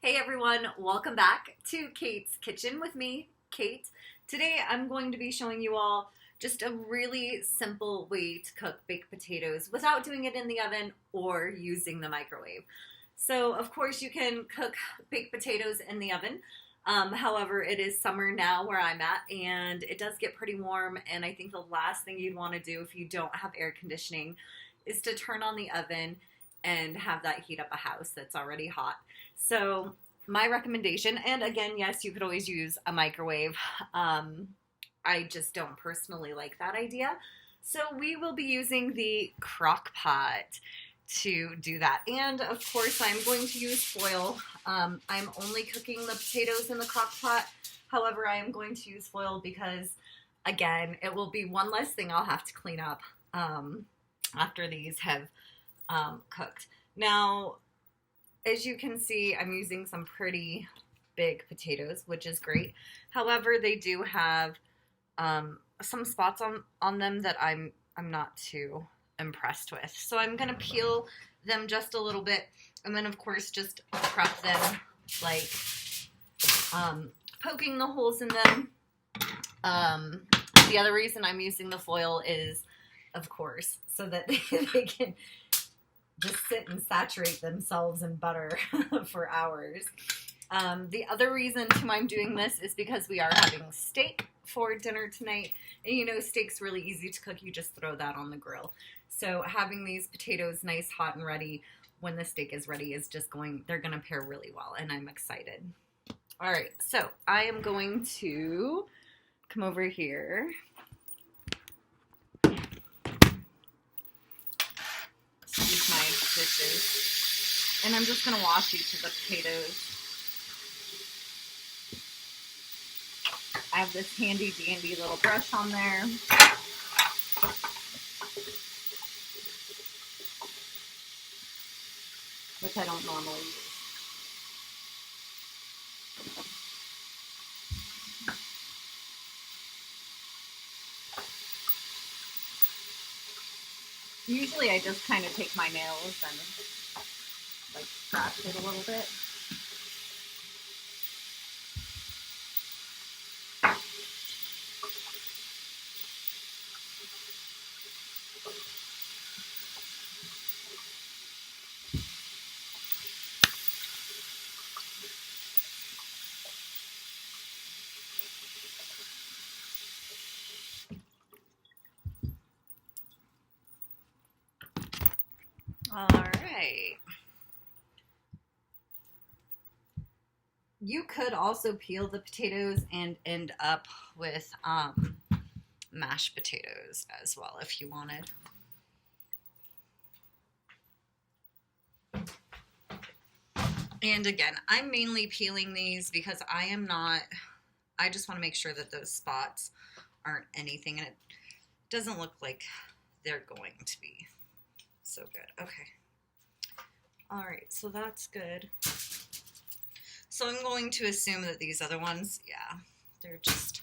Hey everyone, welcome back to Kate's Kitchen with me, Kate. Today I'm going to be showing you all just a really simple way to cook baked potatoes without doing it in the oven or using the microwave. So of course you can cook baked potatoes in the oven. However, it is summer now where I'm at and it does get pretty warm, and I think the last thing you'd want to do if you don't have air conditioning is to turn on the oven and have that heat up a house that's already hot. So my recommendation, and again, yes, you could always use a microwave. I just don't personally like that idea. So we will be using the crock pot to do that. And of course, I'm going to use foil. I'm only cooking the potatoes in the crock pot. However, I am going to use foil because, again, it will be one less thing I'll have to clean up after these have cooked. Now, as you can see, I'm using some pretty big potatoes, which is great. However, they do have some spots on them that I'm not too impressed with. So I'm going to peel them just a little bit, and then of course just prep them, like poking the holes in them. The other reason I'm using the foil is, of course, so that they can just sit and saturate themselves in butter for hours. The other reason I'm doing this is because we are having steak for dinner tonight. And you know, steak's really easy to cook. You just throw that on the grill. So having these potatoes nice, hot, and ready when the steak is ready is just they're going to pair really well, and I'm excited. All right, so I am going to come over here. Use my dishes, and I'm just going to wash each of the potatoes. I have this handy dandy little brush on there. Which I don't normally use. Usually I just kind of take my nails and like scratch it a little bit. All right. You could also peel the potatoes and end up with mashed potatoes as well if you wanted. And again, I'm mainly peeling these because I just want to make sure that those spots aren't anything, and it doesn't look like they're going to be so good. Okay. All right, so that's good. So I'm going to assume that these other ones, yeah, they're just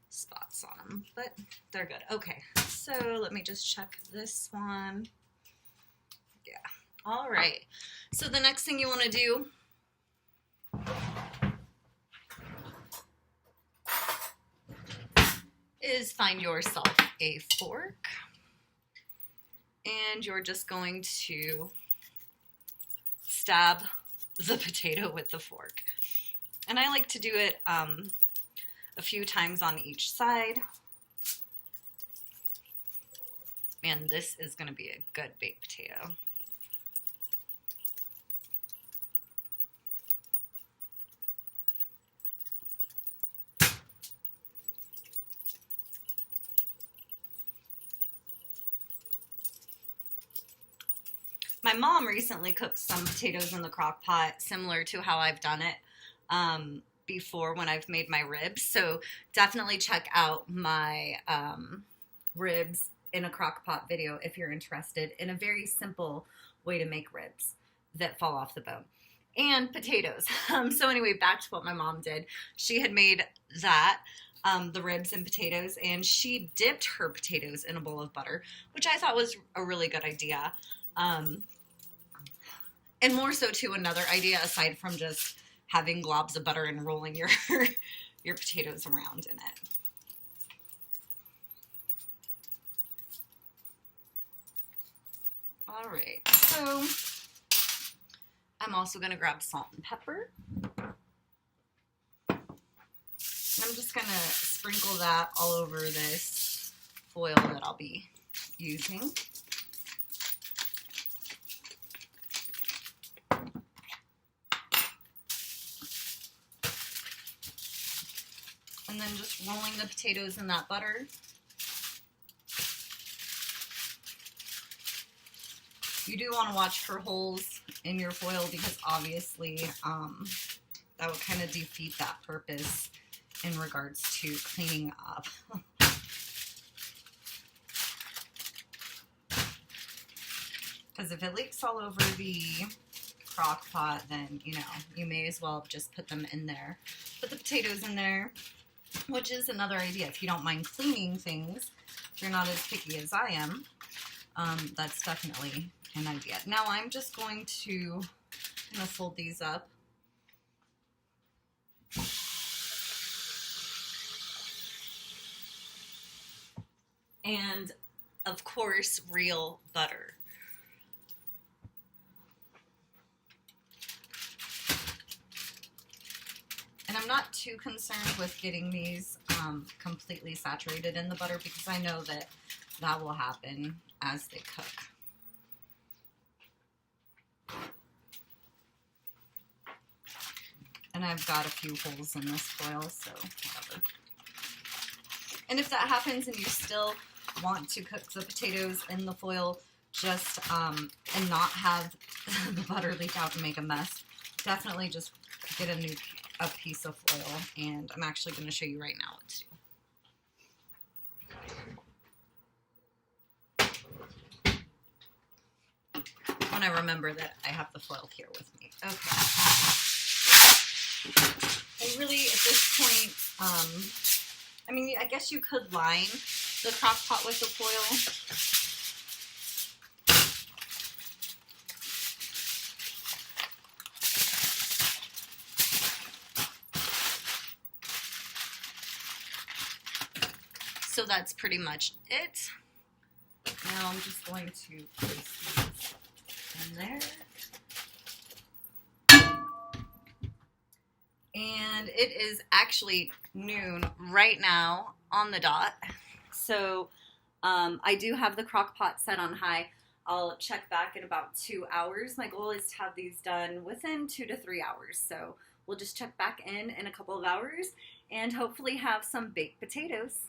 spots on them, but they're good. Okay, so let me just check this one. Yeah. All right. So the next thing you want to do is find yourself a fork, and you're just going to stab the potato with the fork. And I like to do it a few times on each side. And this is going to be a good baked potato. My mom recently cooked some potatoes in the crock pot, similar to how I've done it before when I've made my ribs. So definitely check out my ribs in a crock pot video if you're interested in a very simple way to make ribs that fall off the bone. And potatoes. So anyway, back to what my mom did. She had made that, the ribs and potatoes, and she dipped her potatoes in a bowl of butter, which I thought was a really good idea. And more so too, another idea aside from just having globs of butter and rolling your your potatoes around in it. All right, so I'm also going to grab salt and pepper. And I'm just going to sprinkle that all over this foil that I'll be using. And then just rolling the potatoes in that butter. You do want to watch for holes in your foil because obviously that would kind of defeat that purpose in regards to cleaning up. Because if it leaks all over the crock pot, then, you know, you may as well just put them in there. Put the potatoes in there, which is another idea. If you don't mind cleaning things, if you're not as picky as I am, that's definitely an idea. Now I'm just going to fold these up. And of course, real butter. And I'm not too concerned with getting these completely saturated in the butter because I know that that will happen as they cook. And I've got a few holes in this foil, so whatever. And if that happens and you still want to cook the potatoes in the foil just and not have the butter leak out and make a mess, definitely just get a piece of foil. And I'm actually going to show you right now what to do. When I remember that I have the foil here with me. Okay. And really, at this point, I mean, I guess you could line the crock pot with the foil. So that's pretty much it. Now I'm just going to place these in there. And it is actually noon right now on the dot. So I do have the crock pot set on high. I'll check back in about 2 hours. My goal is to have these done within 2 to 3 hours. So we'll just check back in a couple of hours and hopefully have some baked potatoes.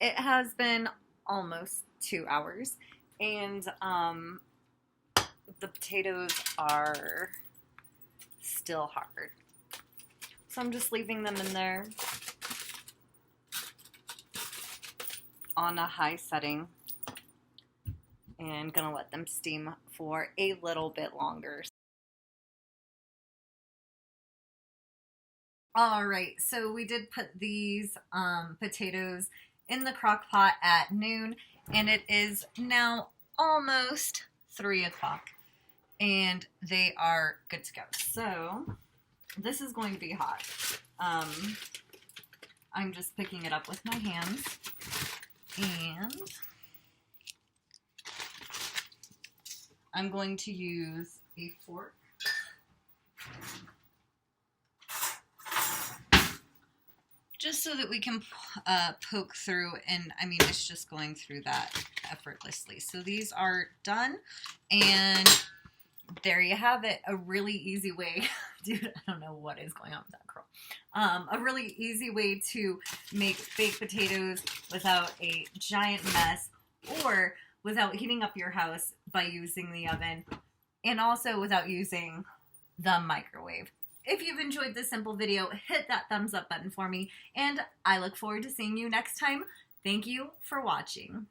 It has been almost 2 hours and the potatoes are still hard. So I'm just leaving them in there on a high setting and gonna let them steam for a little bit longer. All right, so we did put these potatoes in the crock pot at noon and it is now almost 3 o'clock. And they are good to go. So this is going to be hot. I'm just picking it up with my hands. And I'm going to use a fork. Just so that we can poke through, and I mean, it's just going through that effortlessly. So these are done, and there you have it. A really easy way, dude, I don't know what is going on with that curl. A really easy way to make baked potatoes without a giant mess or without heating up your house by using the oven, and also without using the microwave. If you've enjoyed this simple video, hit that thumbs up button for me, and I look forward to seeing you next time. Thank you for watching.